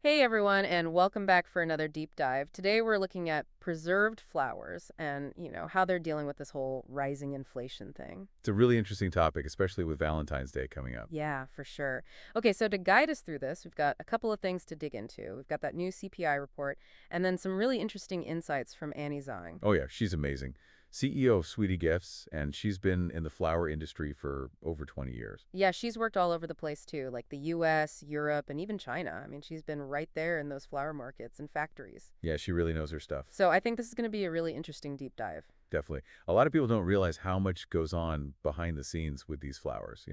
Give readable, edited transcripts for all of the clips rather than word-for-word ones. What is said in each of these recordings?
Hey everyone, and welcome back for another deep dive. Today we're looking at preserved flowers and, how they're dealing with this whole rising inflation thing. It's a really interesting topic, especially with Valentine's Day coming up. Yeah, for sure. Okay, so to guide us through this, we've got a couple of things to dig into. We've got that new CPI report and then some really interesting insights from Annie Zhang. Oh yeah, she's amazing. CEO of Sweetie Gifts, and she's been in the flower industry for over 20 years. Yeah, she's worked all over the place too, like the US, Europe, and even China. I mean, she's been right there in those flower markets and factories. Yeah, she really knows her stuff. So I think this is going to be a really interesting deep dive. Definitely. A lot of people don't realize how much goes on behind the scenes with these flowers.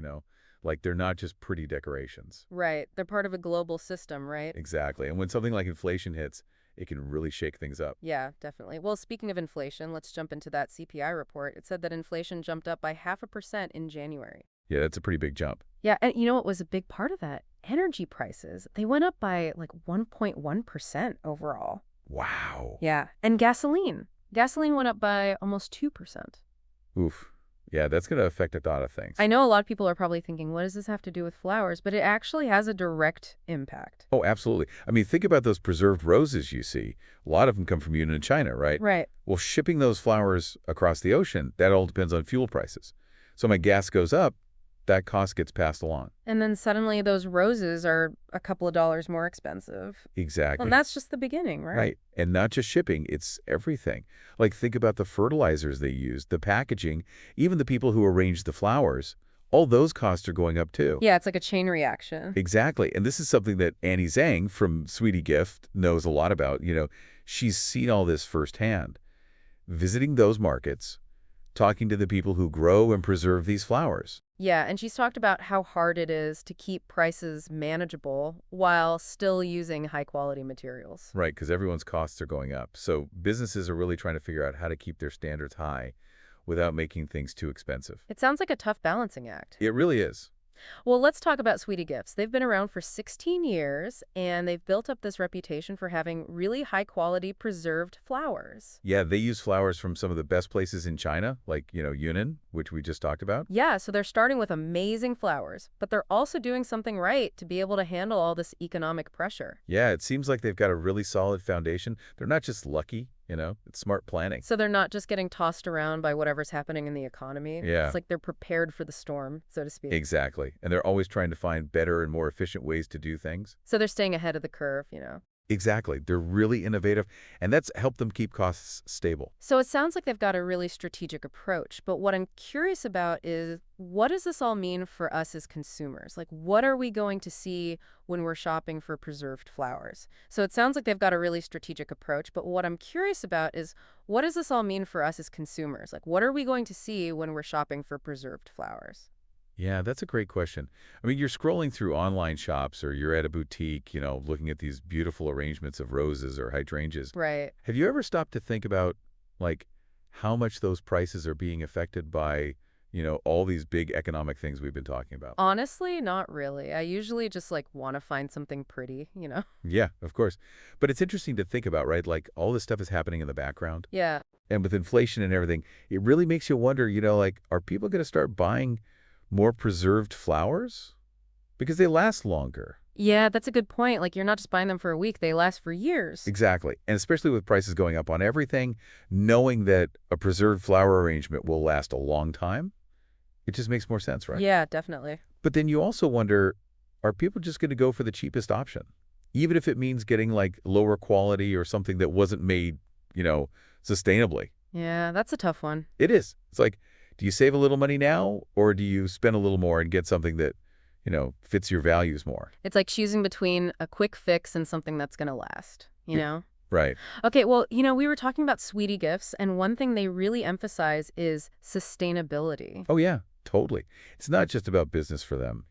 Like they're not just pretty decorations. Right. They're part of a global system, right? Exactly. And when something like inflation hits, it can really shake things up. Yeah, definitely. Well, speaking of inflation, let's jump into that CPI report. It said that inflation jumped up by 0.5% in January. Yeah, that's a pretty big jump. Yeah, and you know what was a big part of that? Energy prices. They went up by like 1.1% overall. Wow. Yeah, and gasoline. Gasoline went up by almost 2%. Oof. Yeah, that's going to affect a lot of things. I know a lot of people are probably thinking, what does this have to do with flowers? But it actually has a direct impact. Oh, absolutely. I mean, think about those preserved roses you see. A lot of them come from Yunnan, China, right? Right. Well, shipping those flowers across the ocean, that all depends on fuel prices. So when gas goes up, that cost gets passed along. And then suddenly those roses are a couple of dollars more expensive. Well, Exactly. and that's just the beginning, right? Right. And not just shipping, it's everything. Like think about the fertilizers they use, the packaging, even the people who arrange the flowers. All those costs are going up too. Yeah, it's like a chain reaction. Exactly. And this is something that Annie Zhang from Sweetie Gift knows a lot about. She's seen all this firsthand. Visiting those markets, talking to the people who grow and preserve these flowers. Yeah, and she's talked about how hard it is to keep prices manageable while still using high quality materials. Right, because everyone's costs are going up. So businesses are really trying to figure out how to keep their standards high without making things too expensive. It sounds like a tough balancing act. It really is. Well, let's talk about Sweetie Gifts. They've been around for 16 years and they've built up this reputation for having really high quality preserved flowers. Yeah, they use flowers from some of the best places in China, like, Yunnan, which we just talked about. Yeah, so they're starting with amazing flowers, but they're also doing something right to be able to handle all this economic pressure. Yeah, it seems like they've got a really solid foundation. They're not just lucky, it's smart planning. So they're not just getting tossed around by whatever's happening in the economy. Yeah. It's like they're prepared for the storm, so to speak. Exactly. And they're always trying to find better and more efficient ways to do things. So they're staying ahead of the curve. Exactly. They're really innovative, and that's helped them keep costs stable. So it sounds like they've got a really strategic approach, but what I'm curious about is what does this all mean for us as consumers? Like, what are we going to see when we're shopping for preserved flowers? So it sounds like they've got a really strategic approach, but what I'm curious about is what does this all mean for us as consumers? Like, what are we going to see when we're shopping for preserved flowers? Yeah, that's a great question. I mean, you're scrolling through online shops or you're at a boutique, looking at these beautiful arrangements of roses or hydrangeas. Right. Have you ever stopped to think about, like, how much those prices are being affected by, all these big economic things we've been talking about? Honestly, not really. I usually just like want to find something pretty. Yeah, of course. But it's interesting to think about, right? Like, all this stuff is happening in the background. Yeah. And with inflation and everything, it really makes you wonder, like, are people going to start buying more preserved flowers? Because they last longer. Yeah, that's a good point. Like, you're not just buying them for a week, they last for years. Exactly. And especially with prices going up on everything, knowing that a preserved flower arrangement will last a long time, it just makes more sense, right? Yeah, definitely. But then you also wonder, are people just going to go for the cheapest option? Even if it means getting like lower quality or something that wasn't made, sustainably. Yeah, that's a tough one. It is. It's like, do you save a little money now or do you spend a little more and get something that, fits your values more? It's like choosing between a quick fix and something that's going to last. Y- Right. Okay, well, we were talking about Sweetie Gifts, and one thing they really emphasize is sustainability. Oh, yeah, totally. It's not just about business for them.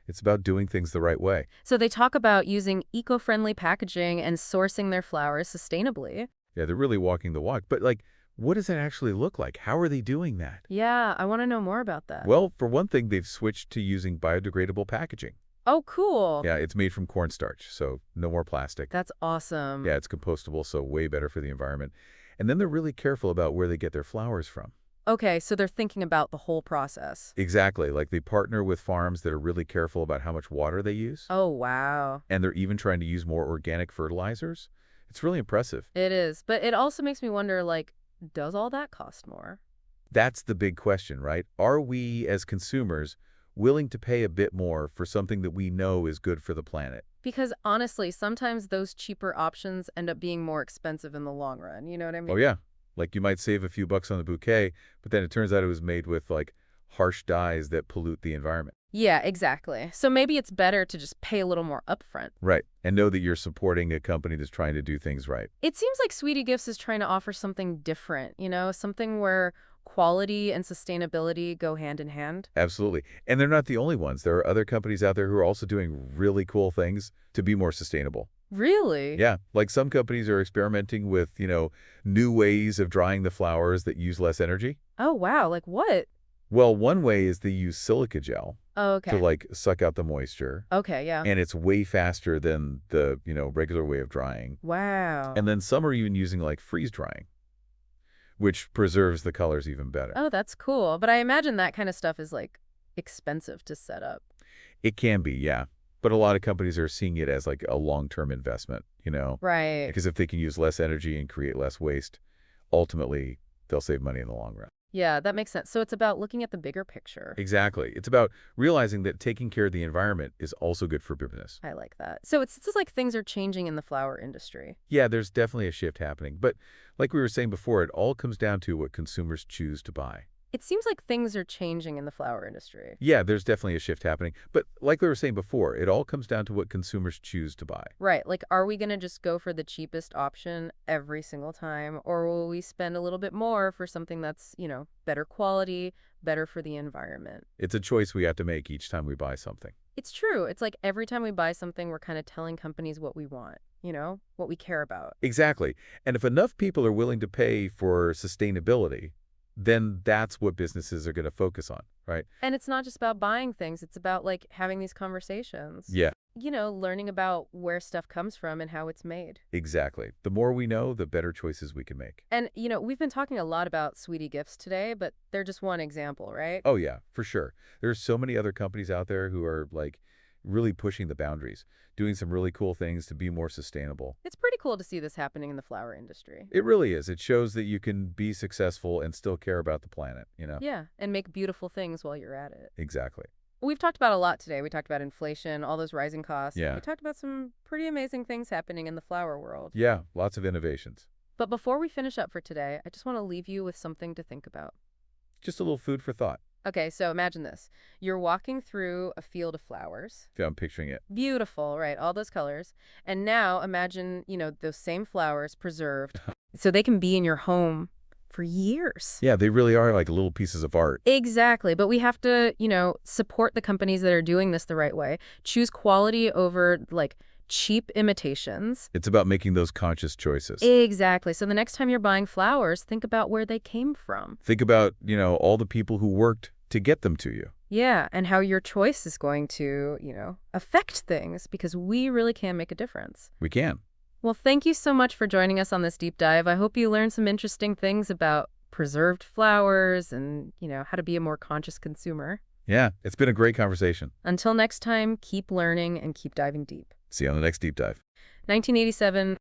It's about doing things the right way. So they talk about using eco-friendly packaging and sourcing their flowers sustainably. Yeah, they're really walking the walk. But, like, what does that actually look like? How are they doing that? Yeah, I want to know more about that. Well, for one thing, they've switched to using biodegradable packaging. Oh, cool. Yeah, it's made from cornstarch, so no more plastic. That's awesome. Yeah, it's compostable, so way better for the environment. And then they're really careful about where they get their flowers from. Okay, so they're thinking about the whole process. Exactly. Like they partner with farms that are really careful about how much water they use, Oh, wow. and they're even trying to use more organic fertilizers. It's really impressive. It is. But it also makes me wonder, like, does all that cost more? That's the big question, right? Are we, as consumers, willing to pay a bit more for something that we know is good for the planet? Because honestly, sometimes those cheaper options end up being more expensive in the long run. You know what I Oh, mean? yeah. Like you might save a few bucks on the bouquet, but then it turns out it was made with like harsh dyes that pollute the environment. Yeah, exactly. So maybe it's better to just pay a little more upfront. Right. And know that you're supporting a company that's trying to do things right. It seems like Sweetie Gifts is trying to offer something different, something where quality and sustainability go hand in hand. Absolutely. And they're not the only ones. There are other companies out there who are also doing really cool things to be more sustainable. Really? Yeah, like some companies are experimenting with, new ways of drying the flowers that use less energy. Oh, wow. Like what? Well, one way is they use silica gel Oh, to okay. like suck out the moisture, Okay, yeah. and it's way faster than the, regular way of drying. And Wow. then some are even using like freeze drying, which preserves the colors even better. Oh, that's cool. But I imagine that kind of stuff is like expensive to set up. It can be, yeah. But a lot of companies are seeing it as like a long-term investment. Right. Because if they can use less energy and create less waste, ultimately they'll save money in the long run. Yeah, that makes sense. So it's about looking at the bigger picture. Exactly. It's about realizing that taking care of the environment is also good for business. I like that. So it's just like things are changing in the flower industry. Yeah, there's definitely a shift happening. But like we were saying before, it all comes down to what consumers choose to buy. It seems like things are changing in the flower industry. Yeah, there's definitely a shift happening. But like we were saying before, it all comes down to what consumers choose to buy. Right. Like, are we going to just go for the cheapest option every single time? Or will we spend a little bit more for something that's, better quality, better for the environment? It's a choice we have to make each time we buy something. It's true. It's like every time we buy something, we're kind of telling companies what we want, what we care about. Exactly. And if enough people are willing to pay for sustainability, then that's what businesses are going to focus on, right? And it's not just about buying things, it's about like having these conversations, Yeah, learning about where stuff comes from and how it's made. exactly. The more we know, the better choices we can make. And, we've been talking a lot about Sweetie Gifts today, but they're just one example, right? Oh, yeah, for sure. There's so many other companies out there who are like really pushing the boundaries, doing some really cool things to be more sustainable. It's pretty cool to see this happening in the flower industry. It really is. It shows that you can be successful and still care about the planet. Yeah, and make beautiful things while you're at it. Exactly. We've talked about a lot today. We talked about inflation, all those rising costs. We Yeah. talked about some pretty amazing things happening in the flower world. Yeah, lots of innovations. But before we finish up for today, I just want to leave you with something to think about. Just a little food for thought. Okay, so imagine this. You're walking through a field of flowers. Yeah, I'm picturing it. Beautiful, right? All those colors. And now imagine, those same flowers preserved so they can be in your home for years. Yeah, they really are like little pieces of art. Exactly. But we have to, support the companies that are doing this the right way. Choose quality over like cheap imitations. It's about making those conscious choices. Exactly. So the next time you're buying flowers, think about where they came from. Think about, all the people who worked to get them to you. Yeah, and how your choice is going to, affect things because we really can make a difference. We can. Well, thank you so much for joining us on this deep dive. I hope you learned some interesting things about preserved flowers and, how to be a more conscious consumer. Yeah, it's been a great conversation. Until next time, keep learning and keep diving deep. See you on the next deep dive. 1987